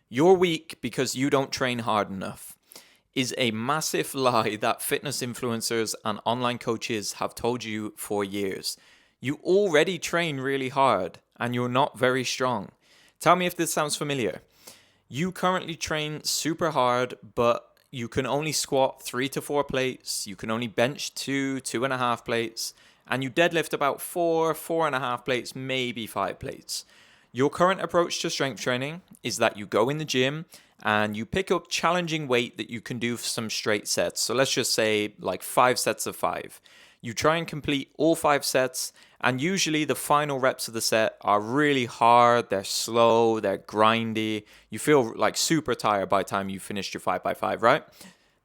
You're weak because you don't train hard enough is a massive lie that fitness influencers and online coaches have told you for years. You already train really hard and you're not very strong. Tell me if this sounds familiar. You currently train super hard, but you can only squat 3 to 4 plates, you can only bench 2, 2.5 plates, and you deadlift about 4, 4.5 plates, maybe 5 plates. Your current approach to strength training is that you go in the gym and you pick up challenging weight that you can do for some straight sets. So let's just say like 5 sets of 5. You try and complete all 5 sets, and usually the final reps of the set are really hard, they're slow, they're grindy. You feel like super tired by the time you finished your 5x5, right?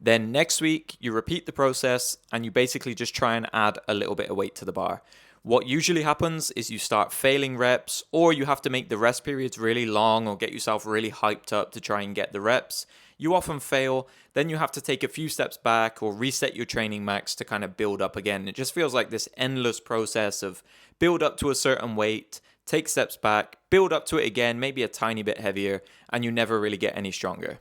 Then next week, you repeat the process and you basically just try and add a little bit of weight to the bar. What usually happens is you start failing reps, or you have to make the rest periods really long or get yourself really hyped up to try and get the reps. You often fail, then you have to take a few steps back or reset your training max to kind of build up again. It just feels like this endless process of build up to a certain weight, take steps back, build up to it again, maybe a tiny bit heavier, and you never really get any stronger.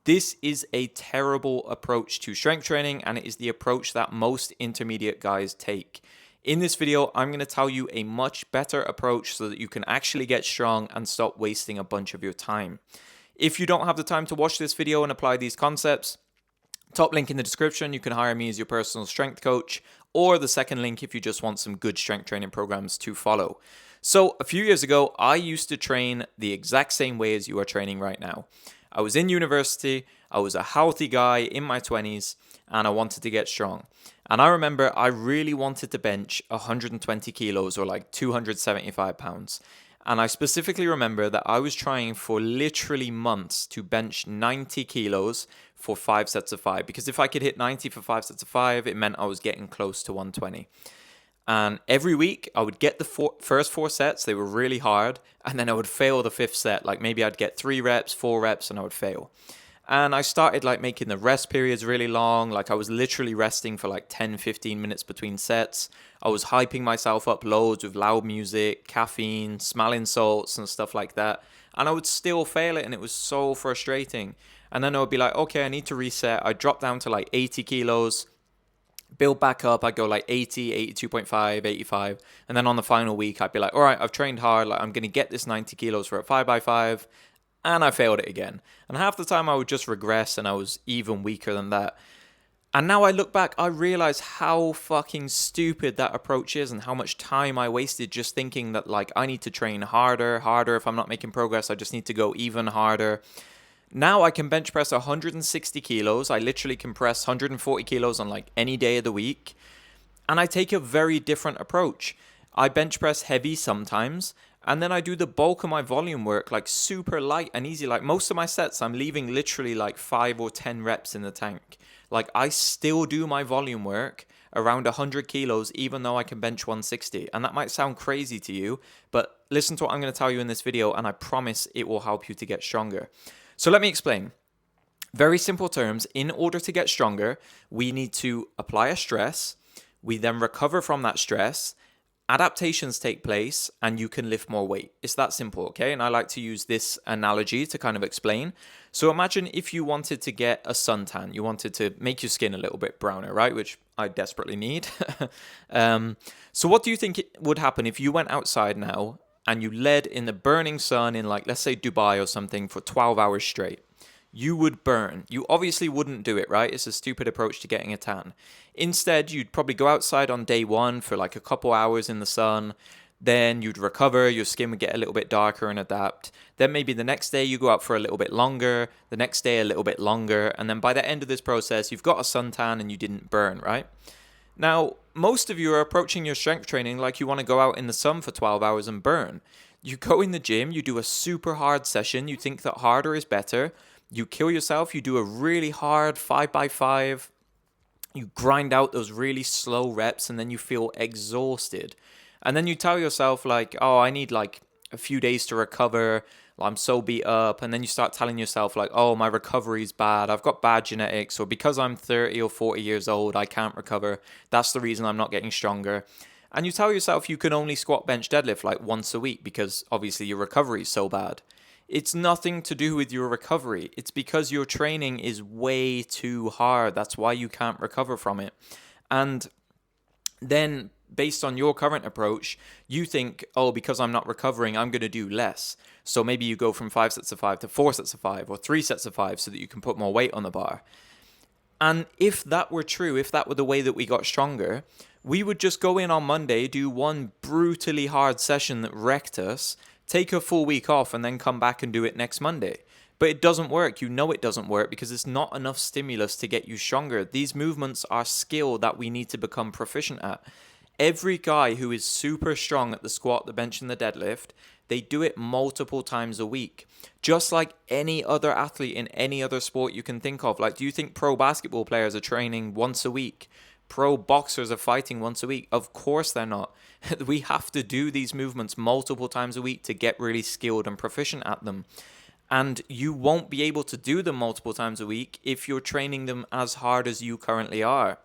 This is a terrible approach to strength training, and it is the approach that most intermediate guys take. In this video, I'm going to tell you a much better approach so that you can actually get strong and stop wasting a bunch of your time. If you don't have the time to watch this video and apply these concepts, top link in the description, you can hire me as your personal strength coach, or the second link if you just want some good strength training programs to follow. So a few years ago, I used to train the exact same way as you are training right now. I was in university, I was a healthy guy in my 20s, and I wanted to get strong. And I remember I really wanted to bench 120 kilos or like 275 pounds. And I specifically remember that I was trying for literally months to bench 90 kilos for 5 sets of 5. Because if I could hit 90 for 5 sets of 5, it meant I was getting close to 120. And every week I would get the first 4 sets, they were really hard, and then I would fail the 5th set. Like maybe I'd get 3 reps, 4 reps, and I would fail. And I started like making the rest periods really long. Like I was literally resting for like 10, 15 minutes between sets. I was hyping myself up loads with loud music, caffeine, smelling salts and stuff like that. And I would still fail it, and it was so frustrating. And then I would be like, okay, I need to reset. I'd drop down to like 80 kilos, build back up. I'd go like 80, 82.5, 85. And then on the final week, I'd be like, all right, I've trained hard. Like I'm going to get this 90 kilos for a 5x5. And I failed it again. And half the time I would just regress and I was even weaker than that. And now I look back, I realize how fucking stupid that approach is and how much time I wasted just thinking that like I need to train harder. If I'm not making progress, I just need to go even harder. Now I can bench press 160 kilos. I literally can press 140 kilos on like any day of the week. And I take a very different approach. I bench press heavy sometimes, and then I do the bulk of my volume work like super light and easy. Like most of my sets, I'm leaving literally like 5 or 10 reps in the tank. Like I still do my volume work around 100 kilos, even though I can bench 160. And that might sound crazy to you, but listen to what I'm going to tell you in this video, and I promise it will help you to get stronger. So let me explain. Very simple terms, in order to get stronger, we need to apply a stress. We then recover from that stress. Adaptations take place and you can lift more weight. It's that simple, okay? And I like to use this analogy to kind of explain. So imagine if you wanted to get a suntan, you wanted to make your skin a little bit browner, right? Which I desperately need. So what do you think would happen if you went outside now and you led in the burning sun in like, let's say Dubai or something for 12 hours straight? You would burn. You obviously wouldn't do it, right? It's a stupid approach to getting a tan. Instead, you'd probably go outside on day one for like a couple hours in the sun. Then you'd recover, your skin would get a little bit darker and adapt. Then maybe the next day you go out for a little bit longer, the next day a little bit longer. And then by the end of this process, you've got a suntan and you didn't burn, right? Now, most of you are approaching your strength training like you want to go out in the sun for 12 hours and burn. You go in the gym, you do a super hard session, you think that harder is better. You kill yourself, you do a really hard 5x5, you grind out those really slow reps, and then you feel exhausted. And then you tell yourself like, oh, I need like a few days to recover, I'm so beat up. And then you start telling yourself like, oh, my recovery is bad, I've got bad genetics, or because I'm 30 or 40 years old, I can't recover. That's the reason I'm not getting stronger. And you tell yourself you can only squat, bench, deadlift like once a week because obviously your recovery is so bad. It's nothing to do with your recovery. It's because your training is way too hard. That's why you can't recover from it. And then based on your current approach, you think, oh, because I'm not recovering, I'm going to do less. So maybe you go from 5 sets of 5 to 4 sets of 5 or 3 sets of 5 so that you can put more weight on the bar. And if that were true, if that were the way that we got stronger, we would just go in on Monday, do one brutally hard session that wrecked us, take a full week off, and then come back and do it next Monday. But it doesn't work. You know it doesn't work because it's not enough stimulus to get you stronger. These movements are skill that we need to become proficient at. Every guy who is super strong at the squat, the bench, and the deadlift, they do it multiple times a week. Just like any other athlete in any other sport you can think of. Like, do you think pro basketball players are training once a week? Pro boxers are fighting once a week? Of course they're not. We have to do these movements multiple times a week to get really skilled and proficient at them. And you won't be able to do them multiple times a week if you're training them as hard as you currently are.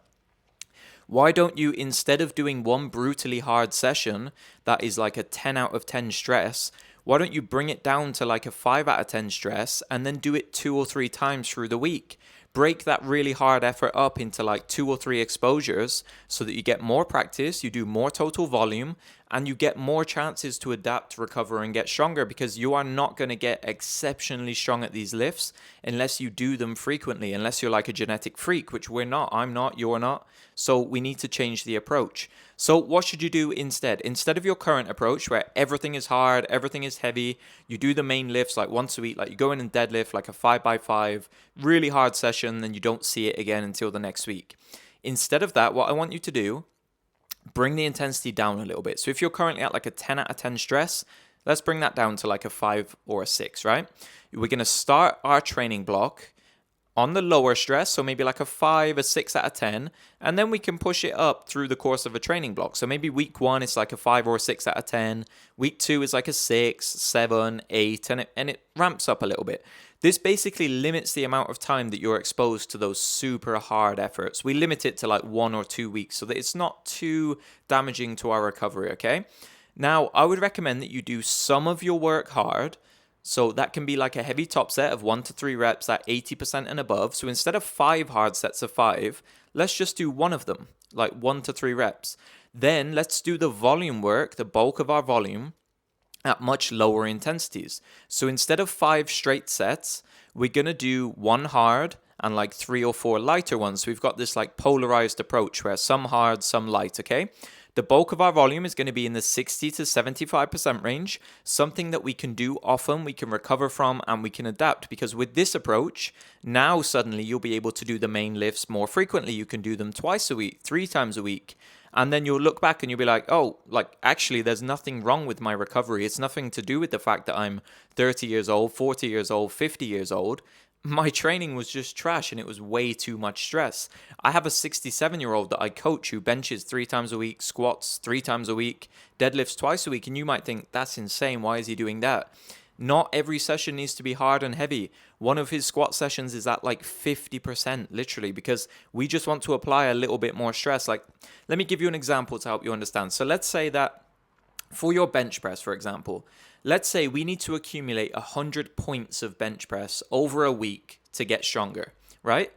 Why don't you, instead of doing one brutally hard session that is like a 10 out of 10 stress, why don't you bring it down to like a 5 out of 10 stress and then do it 2 or 3 times through the week? Break that really hard effort up into like 2 or 3 exposures so that you get more practice, you do more total volume, and you get more chances to adapt, recover, and get stronger, because you are not going to get exceptionally strong at these lifts unless you do them frequently, unless you're like a genetic freak, which we're not. I'm not, you're not. So we need to change the approach. So what should you do instead? Instead of your current approach where everything is hard, everything is heavy, you do the main lifts like once a week, like you go in and deadlift like a 5x5, really hard session, then you don't see it again until the next week. Instead of that, what I want you to do, bring the intensity down a little bit. So if you're currently at like a 10 out of 10 stress, let's bring that down to like a 5 or a 6, right? We're going to start our training block on the lower stress, so maybe like a 5, a 6 out of 10, and then we can push it up through the course of a training block. So maybe week 1 is like a 5 or a 6 out of 10, week 2 is like a 6, 7, 8, and it ramps up a little bit. This basically limits the amount of time that you're exposed to those super hard efforts. We limit it to like 1 or 2 weeks so that it's not too damaging to our recovery, okay? Now, I would recommend that you do some of your work hard. So that can be like a heavy top set of 1 to 3 reps at 80% and above. So instead of 5 hard sets of 5, let's just do one of them, like 1 to 3 reps. Then let's do the volume work, the bulk of our volume, at much lower intensities. So instead of 5 straight sets, we're going to do 1 hard and like 3 or 4 lighter ones. So we've got this like polarized approach where some hard, some light, okay? The bulk of our volume is going to be in the 60 to 75% range, something that we can do often, we can recover from, and we can adapt. Because with this approach, now suddenly you'll be able to do the main lifts more frequently. You can do them twice a week, 3 times a week. And then you'll look back and you'll be like, oh, like actually there's nothing wrong with my recovery. It's nothing to do with the fact that I'm 30 years old, 40 years old, 50 years old. My training was just trash and it was way too much stress. I have a 67-year-old that I coach who benches 3 times a week, squats 3 times a week, deadlifts twice a week. And you might think, that's insane. Why is he doing that? Not every session needs to be hard and heavy. One of his squat sessions is at like 50%, literally, because we just want to apply a little bit more stress. Like, let me give you an example to help you understand. So let's say that for your bench press, for example, let's say we need to accumulate 100 points of bench press over a week to get stronger, right?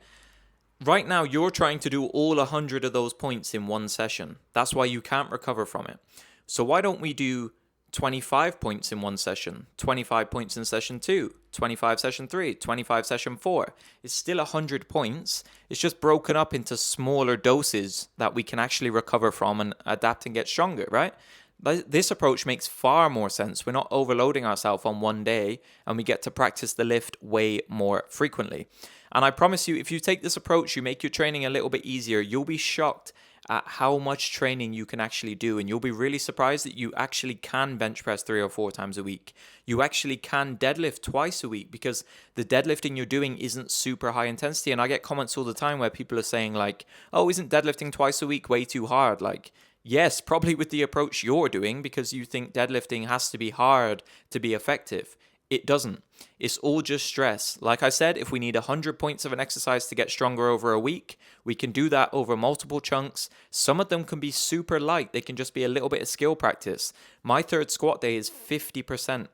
Right now, you're trying to do all 100 of those points in one session. That's why you can't recover from it. So why don't we do 25 points in one session, 25 points in session 2, 25 session 3, 25 session 4. It's still 100 points. It's just broken up into smaller doses that we can actually recover from and adapt and get stronger, right? This approach makes far more sense. We're not overloading ourselves on one day and we get to practice the lift way more frequently. And I promise you, if you take this approach, you make your training a little bit easier, you'll be shocked at how much training you can actually do. And you'll be really surprised that you actually can bench press 3 or 4 times a week. You actually can deadlift twice a week because the deadlifting you're doing isn't super high intensity. And I get comments all the time where people are saying like, oh, isn't deadlifting twice a week way too hard? Like, yes, probably with the approach you're doing because you think deadlifting has to be hard to be effective. It doesn't. It's all just stress. Like I said, if we need 100 points of an exercise to get stronger over a week, we can do that over multiple chunks. Some of them can be super light. They can just be a little bit of skill practice. My third squat day is 50%.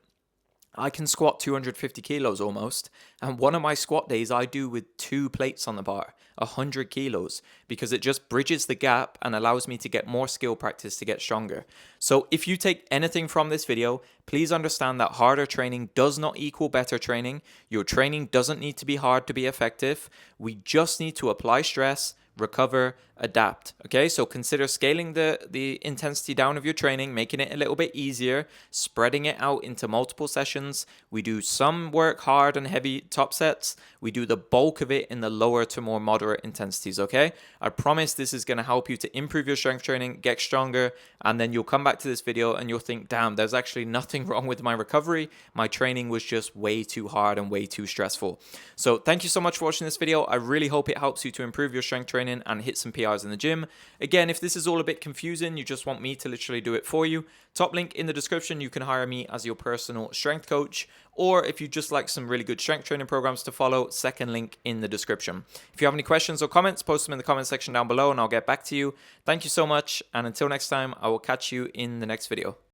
I can squat 250 kilos almost, and one of my squat days I do with 2 plates on the bar, 100 kilos, because it just bridges the gap and allows me to get more skill practice to get stronger. So if you take anything from this video, please understand that harder training does not equal better training. Your training doesn't need to be hard to be effective. We just need to apply stress, recover, adapt. Okay, so consider scaling the intensity down of your training, making it a little bit easier, spreading it out into multiple sessions. We do some work hard and heavy top sets. We do the bulk of it in the lower to more moderate intensities. Okay, I promise this is going to help you to improve your strength training, get stronger, and then you'll come back to this video and you'll think, damn, there's actually nothing wrong with my recovery. My training was just way too hard and way too stressful. So thank you so much for watching this video. I really hope it helps you to improve your strength training and hit some PRs in the gym. Again, if this is all a bit confusing, you just want me to literally do it for you, top link in the description. You can hire me as your personal strength coach, or if you just like some really good strength training programs to follow, second link in the description. If you have any questions or comments, post them in the comment section down below and I'll get back to you. Thank you so much, and until next time, I will catch you in the next video.